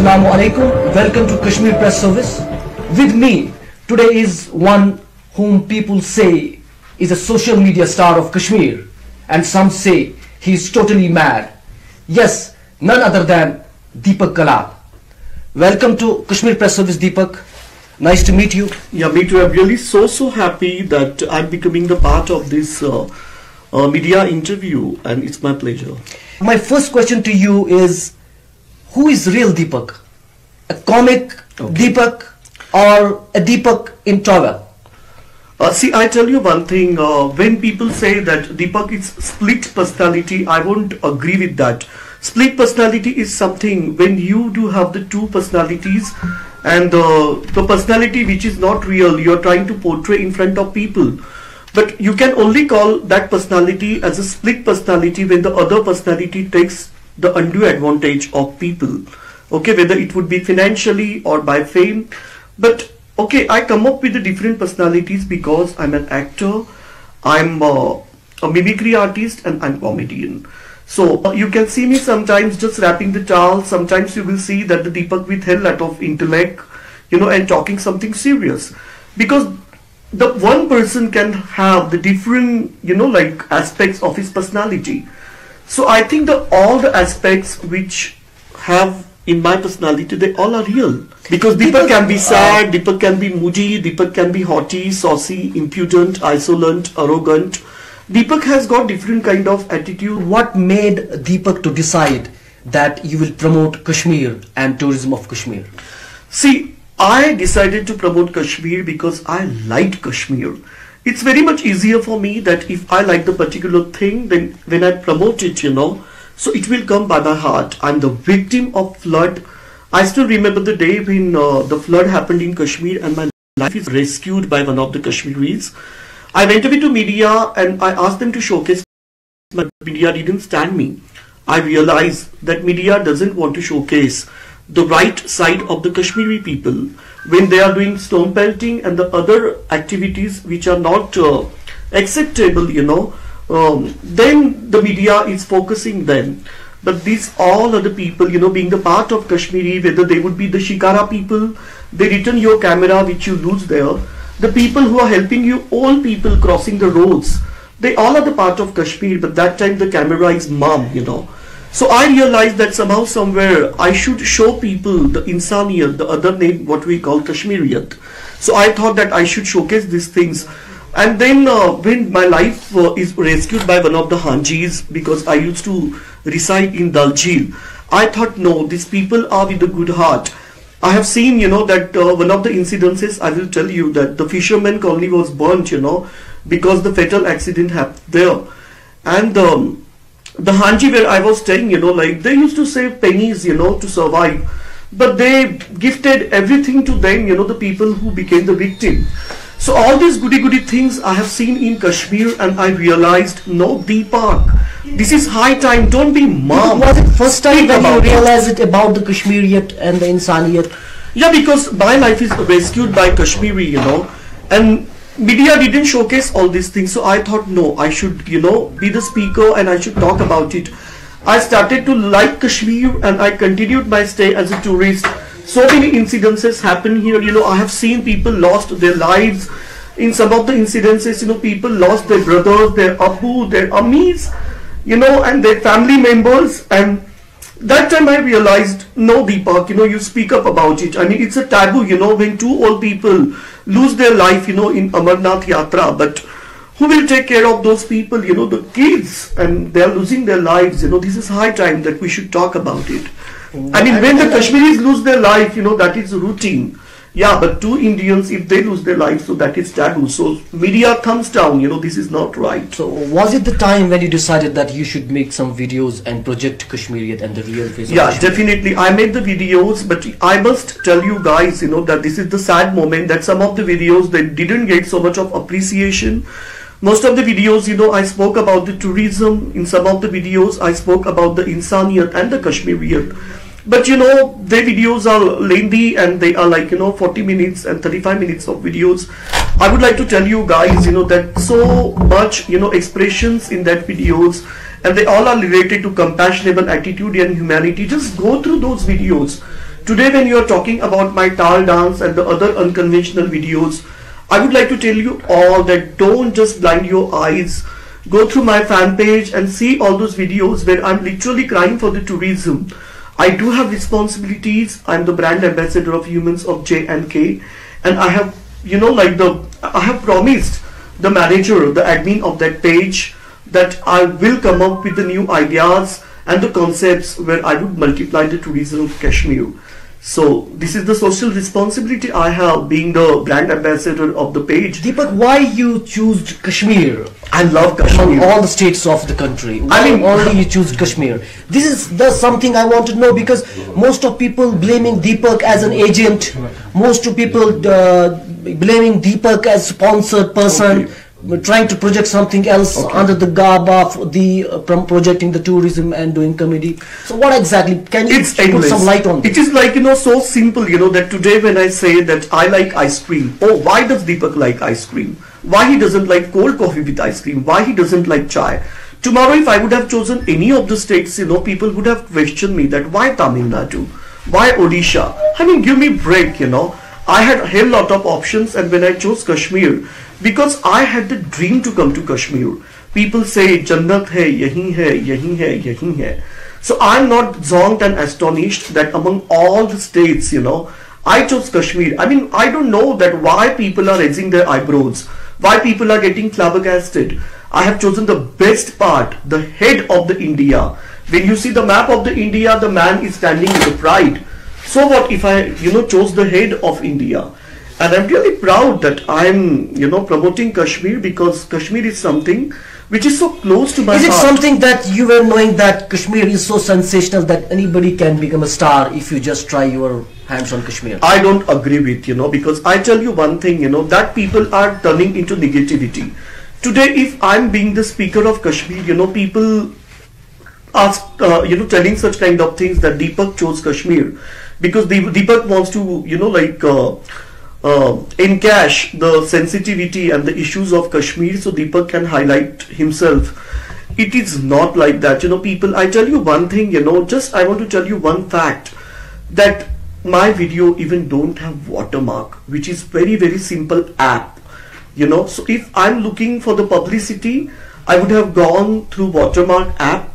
Assalamu alaikum. Welcome to Kashmir Press Service. With me today is one whom people say is a social media star of Kashmir, and some say he is totally mad. Yes, none other than Deepak Kalal. Welcome to Kashmir Press Service, Deepak. Nice to meet you. Yeah, me too. I'm really so happy that I'm becoming the part of this media interview, and it's my pleasure. My first question to you is, who is real Deepak? A comic Deepak or a Deepak in towel? See, I tell you one thing, when people say that Deepak is split personality, I won't agree with that. Split personality is something when you do have the two personalities, and the personality which is not real, you're trying to portray in front of people. But you can only call that personality as a split personality when the other personality takes the undue advantage of people. Okay, whether it would be financially or by fame. But okay, I come up with the different personalities because I'm an actor, I'm a mimicry artist, and I'm comedian. So you can see me sometimes just wrapping the towel. Sometimes you will see that the Deepak with hell lot of intellect, and talking something serious. Because the one person can have the different, like aspects of his personality. So I think that all the aspects which have in my personality, they all are real. Because Deepak can be sad, Deepak can be moody, Deepak can be haughty, saucy, impudent, insolent, arrogant. Deepak has got different kind of attitude. What made Deepak to decide that you will promote Kashmir and tourism of Kashmir? See, I decided to promote Kashmir because I liked Kashmir. It's very much easier for me that if I like the particular thing, then when I promote it, so it will come by my heart. I'm the victim of flood. I still remember the day when the flood happened in Kashmir and my life is rescued by one of the Kashmiris. I went away to media and I asked them to showcase. My media didn't stand me. I realized that media doesn't want to showcase the right side of the Kashmiri people when they are doing stone pelting and the other activities which are not acceptable, then the media is focusing them. But these all other people, being the part of Kashmiri, whether they would be the Shikara people, they return your camera which you lose there. The people who are helping you, all people crossing the roads, they all are the part of Kashmir, but that time the camera is mom, So I realized that somehow somewhere I should show people the Insaniyat, the other name what we call Kashmiriyat. So I thought that I should showcase these things. And then when my life is rescued by one of the Hanjis, because I used to reside in Dal Jheel, I thought no, these people are with a good heart. I have seen, that one of the incidences, I will tell you that the fisherman colony was burnt, because the fatal accident happened there. And the Hanji where I was staying, like they used to save pennies, to survive. But they gifted everything to them, the people who became the victim. So all these goody things I have seen in Kashmir, and I realized, no, Deepak, this is high time, don't be mom. Was it first time that you realized it about the Kashmiriyat and the Insaniyat? Yeah, because my life is rescued by Kashmiri, and media didn't showcase all these things. So I thought, no, I should, be the speaker and I should talk about it. I started to like Kashmir and I continued my stay as a tourist. So many incidences happen here, I have seen people lost their lives. In some of the incidences, people lost their brothers, their Abu, their Ammis, and their family members. And that time I realized, no, Deepak, you speak up about it. I mean, it's a taboo, when two old people lose their life, in Amarnath Yatra. But who will take care of those people, the kids, and they are losing their lives. This is high time that we should talk about it. I mean, when the Kashmiris lose their life, that is routine. Yeah, but two Indians, if they lose their life, so that is taboo. So media thumbs down, this is not right. So was it the time when you decided that you should make some videos and project Kashmiriyat and the real face of Kashmir? Definitely. I made the videos, but I must tell you guys, that this is the sad moment that some of the videos, they didn't get so much of appreciation. Most of the videos, I spoke about the tourism. In some of the videos, I spoke about the Insaniyat and the Kashmiriyat. But their videos are lengthy and they are like 40 minutes and 35 minutes of videos. I would like to tell you guys that so much expressions in that videos, and they all are related to compassionable attitude and humanity. Just go through those videos. Today when you are talking about my Tal dance and the other unconventional videos, I would like to tell you all that don't just blind your eyes. Go through my fan page and see all those videos where I'm literally crying for the tourism. I do have responsibilities. I'm the brand ambassador of Humans of J&K, and I have, I have promised the manager, the admin of that page, that I will come up with the new ideas and the concepts where I would multiply the tourism of Kashmir. So this is the social responsibility I have, being the brand ambassador of the page. Deepak, why you choose Kashmir? I love Kashmir. Among all the states of the country, why only you choose Kashmir? This is something I want to know, because most of people blaming Deepak as an agent, most of people blaming Deepak as sponsored person, trying to project something else under the garb of the projecting the tourism and doing comedy. So what exactly, can you put some light on this? It is like, so simple, that today when I say that I like ice cream, oh, why does Deepak like ice cream? Why he doesn't like cold coffee with ice cream? Why he doesn't like chai? Tomorrow if I would have chosen any of the states, people would have questioned me that why Tamil Nadu? Why Odisha? I mean, give me break, I had a hell lot of options, and when I chose Kashmir, because I had the dream to come to Kashmir. People say Jannat hai, yahi hai, yahi hai, yahi hai. So I'm not zonked and astonished that among all the states, I chose Kashmir. I mean, I don't know that why people are raising their eyebrows, why people are getting flabbergasted. I have chosen the best part, the head of the India. When you see the map of the India, the man is standing with the pride. So what if I, chose the head of India? And I'm really proud that I'm, promoting Kashmir, because Kashmir is something which is so close to my heart. Is it something that you were knowing that Kashmir is so sensational that anybody can become a star if you just try your hands on Kashmir? I don't agree with, because I tell you one thing, that people are turning into negativity. Today, if I'm being the speaker of Kashmir, people ask, telling such kind of things that Deepak chose Kashmir because Deepak wants to, encash the sensitivity and the issues of Kashmir so Deepak can highlight himself. It is not like that, people. I tell you one thing, just I want to tell you one fact, that my video even don't have watermark, which is very, very simple app, so if I'm looking for the publicity, I would have gone through watermark app.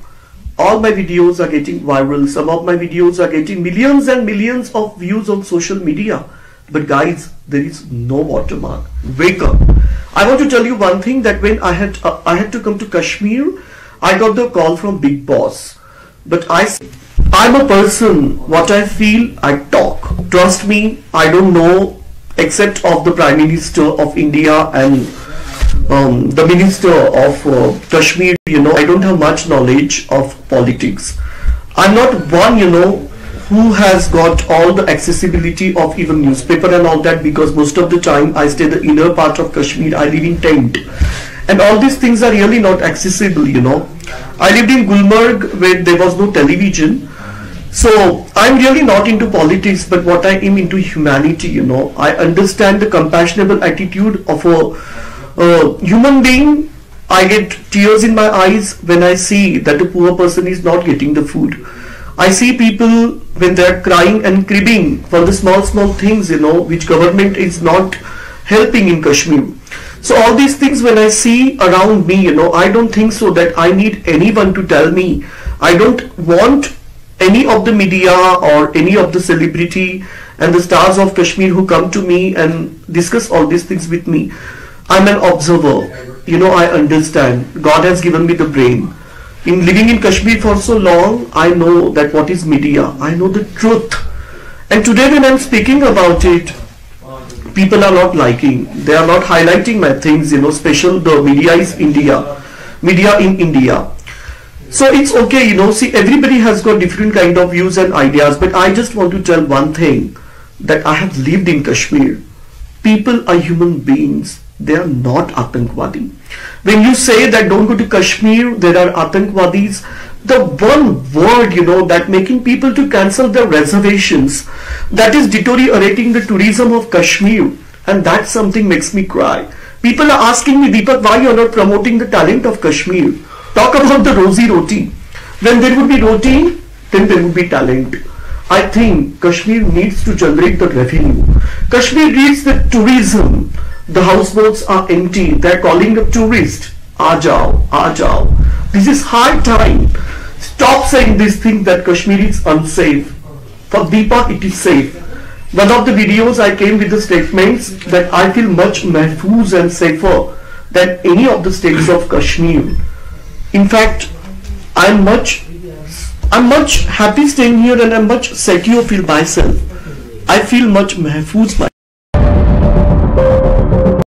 All my videos are getting viral. Some of my videos are getting millions and millions of views on social media. But guys, there is no watermark. Wake up. I want to tell you one thing, that when I had to come to Kashmir, I got the call from Big Boss. But I'm a person, what I feel, I talk. Trust me, I don't know except of the Prime Minister of India and the Minister of Kashmir, I don't have much knowledge of politics. I'm not one, who has got all the accessibility of even newspaper and all that, because most of the time I stay the inner part of Kashmir. I live in tent, and all these things are really not accessible, I lived in Gulmarg where there was no television. So I'm really not into politics, but what I am into humanity, I understand the compassionable attitude of a human being. I get tears in my eyes when I see that a poor person is not getting the food. I see people when they are crying and cribbing for the small things, which government is not helping in Kashmir. So all these things when I see around me, I don't think so that I need anyone to tell me. I don't want any of the media or any of the celebrity and the stars of Kashmir who come to me and discuss all these things with me. I'm an observer. I understand. God has given me the brain. In living in Kashmir for so long, I know that what is media. I know the truth. And today when I'm speaking about it, people are not liking. They are not highlighting my things, special the media is India. Media in India. So it's okay, see, everybody has got different kind of views and ideas, but I just want to tell one thing, that I have lived in Kashmir. People are human beings. They are not Atangwadi. When you say that don't go to Kashmir, there are Atangwadis, the one word, that making people to cancel their reservations, that is deteriorating the tourism of Kashmir, and that something makes me cry. People are asking me, Deepak, why you are not promoting the talent of Kashmir? Talk about the rosy roti. When there would be roti, then there would be talent. I think Kashmir needs to generate the revenue. Kashmir needs the tourism. The houseboats are empty. They're calling up tourists. Aa jao, aa jao. This is high time. Stop saying this thing that Kashmir is unsafe. For Deepak, it is safe. One of the videos I came with the statements that I feel much mahfouz and safer than any of the states of Kashmir. In fact, I'm much happy staying here and I'm much secure feel myself. I feel much mahfouz myself.